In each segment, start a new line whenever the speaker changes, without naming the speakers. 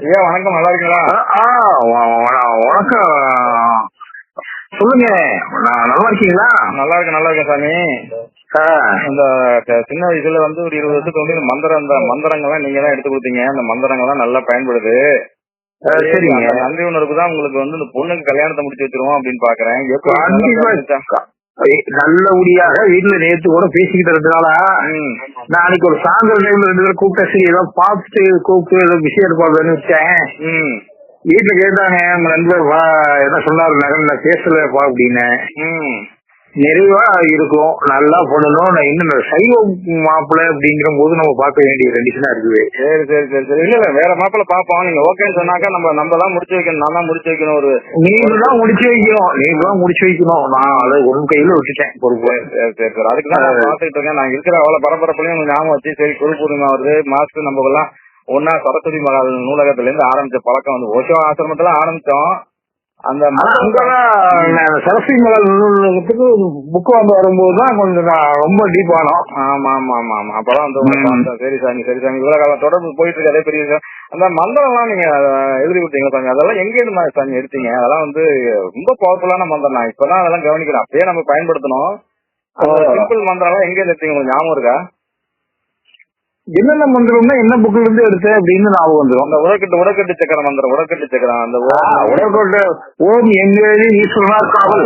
ஐயா வணக்கம், நல்லா இருக்கீங்களா?
வணக்கம். சொல்லுங்க, நல்லா இருக்கீங்களா?
நல்லா இருக்கேன் சாமி. இந்த சின்ன வயசுல வந்து ஒரு 20 வருஷத்துக்கு வந்து இந்த மந்திரங்கள்லாம் நீங்க தான் எடுத்து கொடுத்தீங்க. அந்த மந்திரங்கள்லாம் நல்லா பயன்படுது.
சரிங்க.
நன்றி உணர்வுக்கு தான் உங்களுக்கு வந்து இந்த பொண்ணுக்கு கல்யாணத்தை முடிச்சு வச்சிருவோம் அப்படின்னு பாக்குறேன்.
நல்லபடியாக வீட்டுல நேற்று கூட பேசிக்கிட்டு இருந்தனால நாளைக்கு ஒரு சாயந்தரம் டைம்ல 2 பேரும் கூப்பிட்ட சரி ஏதோ பார்த்துட்டு கூப்பிட்டு ஏதோ விஷயம் இருப்பாங்கன்னு வச்சேன். வீட்டுல கேட்டாங்க, உங்க நண்பர் என்ன சொன்னாரு, நகர்ல பேசலப்பா அப்படின்னு. நிறைவா இருக்கும், நல்லா பண்ணணும். இன்னும் சைவ மாப்பிள்ளை அப்படிங்கிற போது நம்ம பார்க்க வேண்டிய கண்டிஷனா இருக்குது.
சரி. இல்ல வேற மாப்பிள்ள பாப்போம். நீங்க ஓகேன்னு சொன்னாக்கா நம்ம தான் முடிச்சு வைக்கணும். நான் தான் முடிச்சு வைக்கணும்.
நீங்க தான் முடிச்சு வைக்கணும். நான் அதை உன் கையில விட்டுட்டேன் பொறுப்பு.
சரி. அதுக்குதான் நான் பாத்துக்கிட்டு இருக்கேன். நான் இருக்கிற அவ்வளவு பரபரப்புலையும் ஞாபகம் வச்சு, சரி குரு பூர்ணிமா வருது, மாஸ்டர் நம்ம எல்லாம் ஒன்னா சரஸ்வதி மகால் நூலகத்துல இருந்து ஆரம்பிச்ச பழக்கம் வந்து ஓஷோ ஆசிரமத்துல ஆரம்பிச்சோம். அந்த
சரஸ்வதி மகால் நூலகத்துக்கு புக் வந்து வரும்போதுதான் கொஞ்சம் ரொம்ப டீப் ஆனோம்.
ஆமா. அப்பதான் வந்து சரி சாமி. இவ்வளவு காலம் தொடர்பு போயிட்டு இருக்கு. அதே பெரிய அந்த மந்திரம் எல்லாம் நீங்க எழுதி கொடுத்தீங்களா சாமி? அதெல்லாம் எங்க இருந்து சாமி எடுத்தீங்க? அதெல்லாம் வந்து ரொம்ப பவர்ஃபுல்லான மந்திரம் தான். இப்பதான் அதெல்லாம் கவனிக்கிறேன். அப்பயே நம்ம பயன்படுத்தணும். சிம்பிள் மந்திரம் எல்லாம் எங்க இருந்து எடுத்தீங்க? உங்களுக்கு ஞாபகம் இருக்கா?
என்னென்ன மந்திரம்னா என்ன புக்ல இருந்து எடுத்தேன் அப்படின்னு ஞாபகம் வந்துடும்.
அந்த உடக்கட்டு சக்கர மந்திரம். அந்த
உடக்கட்டு ஓம் எங்கேழி ஈஸ்வரனார் காவல்,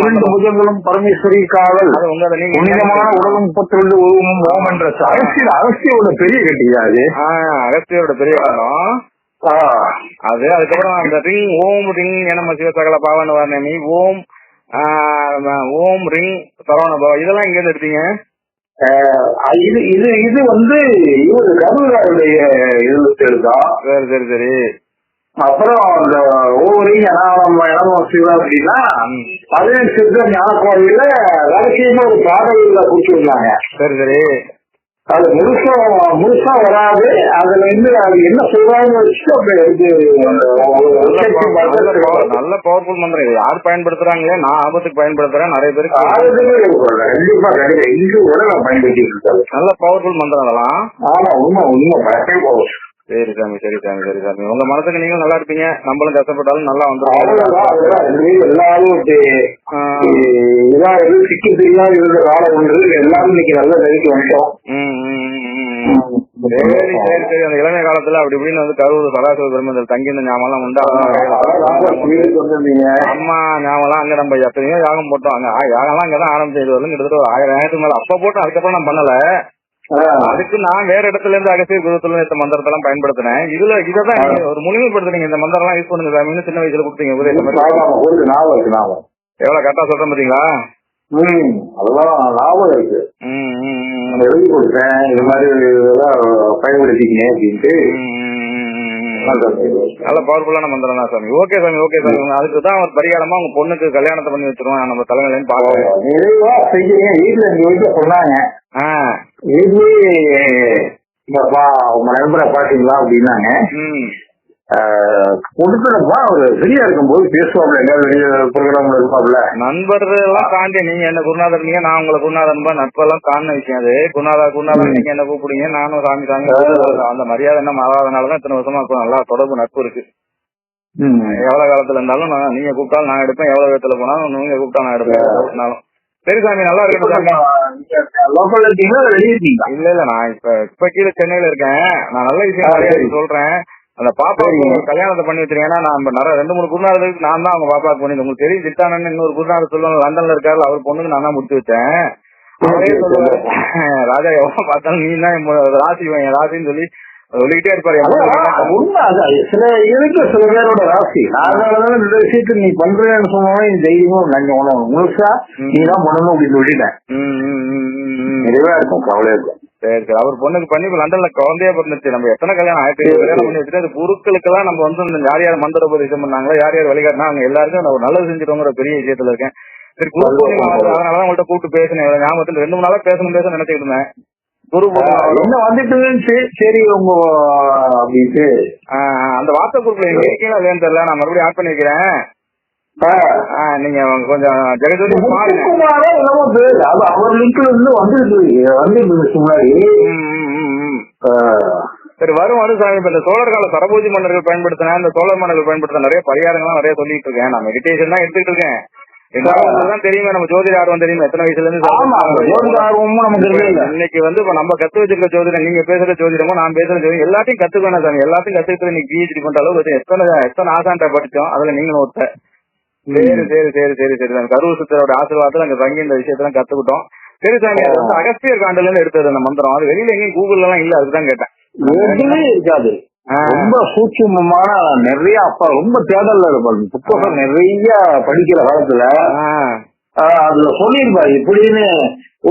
2 புஜங்களும் பரமேஸ்வரி காவல், புனிதமான உலகம் 32 ஓமும் ஓம் என்ற அகஸ்தியோட பெரிய கட்டியாது.
அகஸ்தியோட பெரிய காலம் அது. அதுக்கப்புறம் அந்த ரிங், ஓம் ரிங் நம்ம சிவசகல பாவன வர்ணமி, ஓம் ரிங் சரவண பவ, இதெல்லாம் எங்க இருந்து எடுத்தீங்க?
இது வந்து இவரு கருவருடைய இதுல இருக்கா.
சரி.
அப்புறம் அந்த ஒவ்வொரு சிவா அப்படின்னா 18 சித்த ஞான கோவில ரகசியமா ஒரு பாடல்ல குறிச்சிருந்தாங்க.
சரி.
அது முழுசா வராது. அதுல இருந்து அது என்ன சொல்றாங்கன்னு வச்சு
நல்ல பவர்ஃபுல் மந்திரம். இது யார் பயன்படுத்துறாங்களே? நான் ஆபத்துக்கு பயன்படுத்துறேன். நிறைய பேருக்கு
கண்டிப்பா இங்கு கூட நான் பயன்படுத்தி இருக்கேன்.
நல்ல பவர்ஃபுல் மந்திரம் அதெல்லாம்.
ஆமா, உண்மை.
சரி சாமி. உங்க மனசுக்கு நீங்களும் நல்லா இருப்பீங்க. நம்மளும் கஷ்டப்பட்டாலும் நல்லா வந்துடும்.
எல்லாரும் சிக்கி தெரியாது இருந்த காலம் ஒன்று. எல்லாரும் இன்னைக்கு நல்ல நிலைக்கு வந்துட்டோம்.
சரி. அந்த இளமை காலத்துல அப்படி இப்படின்னு வந்து கரூர் சராசரி பெருமந்தல் தங்கியிருந்த ஞாபகம் உண்டா? அம்மா ஞாபகம் அங்க நம்ம எத்தனையோ யாகம் போட்டோம். அங்க யாகம்லாம் அங்கதான் ஆரம்பிச்சது வரலும் கிட்டத்தட்ட ஒரு 1000 ஆயிரத்துக்கு மேல அப்ப போட்டோம். அதுக்கப்புறம் நான் பண்ணல. அதுக்கு நான் வேற இடத்துல இருந்து அகசியர் குருத்துல இந்த மந்திரத்தை எல்லாம் பயன்படுத்தினேன். இதான் ஒரு முழுமைப்படுத்துறீங்க. இந்த மந்திரம் எல்லாம் யூஸ் பண்ணுங்க சாமி. சின்ன வயசுல கொடுத்தீங்க. எவ்வளவு கரெக்டா சொல்றேன் பாத்தீங்களா?
அதெல்லாம் லாபம் இருக்கு. எழுதி கொடுத்தேன், இது மாதிரி பயன்படுத்திக்கினேன் அப்படின்ட்டு.
நல்ல பவர்ஃபுல்லான மந்திரம் தான் சாமி. ஓகே சாமி. அதுக்குதான் ஒரு பரிகாரமா உங்க பொண்ணுக்கு கல்யாணத்தை பண்ணி வச்சிருவோம் நம்ம தலைமையில பாக்கிறேன்.
நிறைவா செய்யுங்க. வீட்டுல சொன்னாங்க, வீட்லயே உங்க நண்பரை பாத்தீங்களா அப்படின்னாங்க. கொடுத்துறப்பா அவரு ஃப்ரீயா இருக்கும்போது பேசுவாப்ல, எங்கேயாவது வெளியே ப்ரோக்ராம்ல இருப்பாப்ல.
நண்பர் எல்லாம் தாண்டி நீங்க என்ன குருநாதர், நீங்க நான் உங்களை குருநாதன்பா நட்பெல்லாம் தாண்டின விஷயம் அது. குருநாதர் நீங்க என்ன கூப்பிடுங்க, நானும் சாமி அந்த மரியாதை என்ன மாறாதனாலதான் இத்தனை வருஷமா நல்லா தொடர்பு நட்பு இருக்கு. எவ்வளவு காலத்துல இருந்தாலும் நீங்க கூப்பிட்டாலும் நான் எடுப்பேன். எவ்வளவு விதத்துல போனாலும் நீங்க கூப்பிட்டா நான் எடுப்பேன். சரி சாமி, நல்லா இருக்கட்டும். இல்ல நான் இப்ப கீழே சென்னையில இருக்கேன். நான் நல்ல விஷயம் சொல்றேன். அந்த பாப்பாவுக்கு கல்யாணத்தை பண்ணி வச்சிருக்கேன். நான் நிறைய 2-3 குருநாதருக்கு நான் தான் அவங்க பாப்பாவுக்கு பண்ணி. உங்களுக்கு தெரியும், சித்தானன் இன்னொரு குருநாதர் சொல்லுவாங்க, லண்டன்ல இருக்காரு, அவர் பொண்ணுக்கு நான் தான் முடிச்சு வச்சேன். அவரே சொல்லுவாரு, ராஜா எவ்வளவு பார்த்தாலும் நீ தான் ராசி ராசின்னு சொல்லிக்கிட்டே இருப்பாரு.
சில பேரோட ராசி. அதனாலதான் இந்த விஷயத்த நீ பண்றேன்னு சொன்னாலும் தைரியமா முழுசா நீ தான் பண்ணணும் அப்படின்னு சொல்லிட்டேன். நிறைவா இருக்கும், கவலையா இருக்கும்.
சரி. அவர் பொண்ணுக்கு பண்ணி இப்ப லண்டன்ல குழந்தையா பிறந்துச்சு. நம்ம எத்தனை கல்யாணம் ஆயிரத்தி கல்யாணம் பண்ணி வச்சுட்டு, அது குருக்களுக்கெல்லாம் நம்ம வந்து யார் யார் மந்திர உபதேசம் பண்ணாங்களோ, யார் யார் வழிகாட்டினா அவங்க எல்லாருக்கும் நான் ஒரு நல்லது செஞ்சுட்டோங்கிற பெரிய விஷயத்துல இருக்கேன். சரி, குரு பூர்ணிமா அதனாலதான் உங்கள்கிட்ட கூப்பிட்டு பேசினேன். ஞாபகத்தில் 2-3 நாளா பேசணும் நினைச்சிட்டு இருந்தேன். குரு பூர்ணிமா வந்துட்டு சரி உங்க அப்படின்ட்டு அந்த வாட்ஸ்அப் குரூப்ல எங்க இருக்கீங்களா இல்லையான்னு தெரியல. நான் மறுபடியும் ஆட் பண்ணிக்கிறேன். நீங்க கொஞ்சம் ஜெகஜோதி சரி வரும் சாமி. இப்ப இந்த சோழர் கால சரபோஜி மன்னர்கள் பயன்படுத்தின இந்த சோழர் மன்னர்கள் பயன்படுத்த நிறைய பரிகாரங்கள்லாம் நிறைய சொல்லிட்டு இருக்கேன். நான் மெடிடேஷன் தான் எடுத்துட்டு இருக்கேன். தான் தெரியுமே நம்ம ஜோதிட ஆர்வம் தெரியுமே எத்தனை வயசுல இருந்து இன்னைக்கு இப்ப நம்ம கத்து வச்சிருக்க ஜோதிடம், நீங்க பேசுற ஜோதிடமோ நான் பேசுற ஜோதிடம் எல்லாத்தையும் கத்துக்கணும் சாமி. எல்லாத்தையும் கத்துக்கிட்டு இன்னைக்கு பிஹெச்டி பண்ற அளவுக்கு எத்தனை ஆசான்ட்ட படிச்சோம். அதுல நீங்களும் ஒருத்த. சரி சரி சரி சரி சரி சாமி. கருவ சித்தரோட ஆசீர்வாதத்துல அங்க தங்கி இந்த விஷயத்தெல்லாம் கத்துக்கிட்டோம். சரி சாமி. அது அகஸ்தியர் காண்டுல இருந்து எடுத்தது அந்த மந்திரம். அது வெளியில எங்கேயும் கூகுள்ல எல்லாம் இல்ல. அதுதான் கேட்டேன்.
எதுவுமே இருக்காது. ரொம்ப சூட்சமமான நிறைய அப்பா ரொம்ப தேடல்ல இருப்பாரு. புத்தகம் நிறைய படிக்கிற காலத்துல அதுல சொல்லிருப்பாரு இப்படின்னு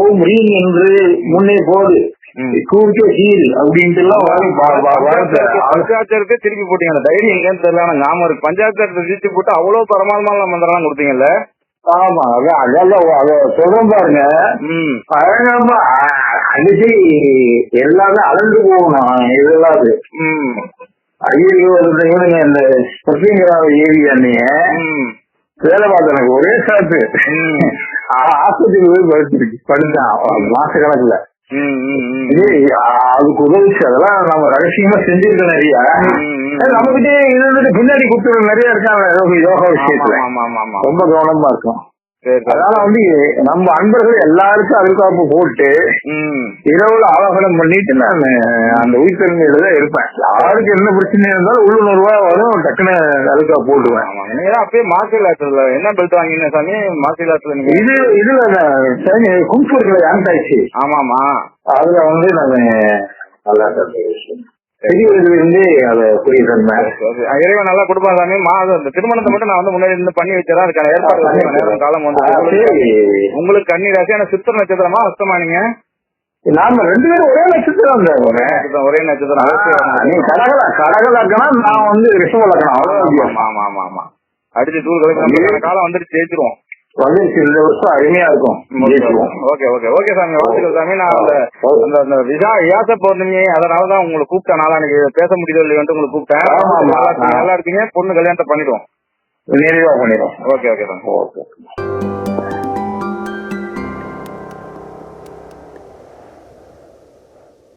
ஓம் ரீம் என்று முன்னே போடு கூர்க்கே சீல் அப்படின்ட்டு எல்லாம் பஞ்சாச்சருக்கு திருப்பி போட்டீங்க. அந்த டைரி எங்கன்னு தெரியல. ஆனா ஞாபகம் இருக்கு. பஞ்சாச்சரத்தை திருப்பி போட்டு அவ்வளவு பிரமாதமான மந்திரம் கொடுத்தீங்கல்ல. ஆமா அதெல்லாம் அத சொல்றேன் பாருங்க. பயங்கரமா அடிச்சு எல்லாமே அலந்து போகணும். இதெல்லாம் ஐயோ இவனுங்க இந்த பசுங்கிறாவ ஏரியா நீங்க வேலை பார்த்த எனக்கு ஒரே சாத்து ஆஸ்பத்திரி போய் படுத்தான் மாச கணக்குல. அதுக்கு உதவிச்சு அதெல்லாம் நம்ம ரகசியமா செஞ்சிருக்கோம் நிறைய. நம்மகிட்டே இது வந்துட்டு பின்னாடி குத்துறது நிறைய இருக்காங்க யோகா விஷயத்துல. ரொம்ப கவனமா இருக்கும். அதனால நம்ம அன்பர்கள் எல்லாருக்கும் அருள்காப்பு போட்டு இரவுல ஆவாகனம் பண்ணிட்டு நான் அந்த உயிர்த்தன்மையில தான் இருப்பேன். யாருக்கு என்ன பிரச்சனை இருந்தாலும் உள்ளுணர்வா வரும் டக்குன்னு அருள்காப்பு போட்டுவேன்.
அப்பயே மார்ஷல் ஆர்ட்ஸ்ல என்ன பெல்ட் வாங்கின சாமி? மார்ஷல் ஆர்ட்ஸ்ல நீங்க
இதுல குங்ஃபூ இருக்குல்ல ஆண்டாயிடுச்சு.
ஆமாமா.
அதுல நான் நல்லா இருந்து அதை புரியுது.
இறைவன் நல்லா கொடுப்பா சாமி. திருமணத்தை மட்டும் நான் முன்னாடி இருந்து பண்ணி வச்சேன். அதுக்கான ஏற்பாடு நேரம் காலம் உங்களுக்கு கன்னி ராசி. ஆனா சித்திர நட்சத்திரமா அஸ்தமா? நீங்க
நாம 2 பேரும் ஒரே நட்சத்திரம்.
ஒரே நட்சத்திரம்.
கடக லக்கணம், நான் ரிஷப லக்கணம்.
ஆமா ஆமா ஆமா. அடிச்சு தூள் கலக்கு காலம் வந்துட்டு ஜெயிச்சிருவோம்.
இந்த வருஷம் அருமையா இருக்கும்.
ஓகே ஓகே ஓகே சாமி. வாழ்த்துக்கள் சாமி. நான் அந்த வியாச பௌர்ணமி அதனாலதான் உங்களை கூப்பிட்டேன். நாளைக்கு பேச முடியல இல்லையா உங்களுக்கு கூப்பிட்டேன். நல்லா இருக்கீங்க. பொண்ணு கல்யாணத்தை பண்ணிடுவோம்.
நிறைவா பண்ணிடுவோம்.
ஓகே ஓகே சாமி.
ஓகே.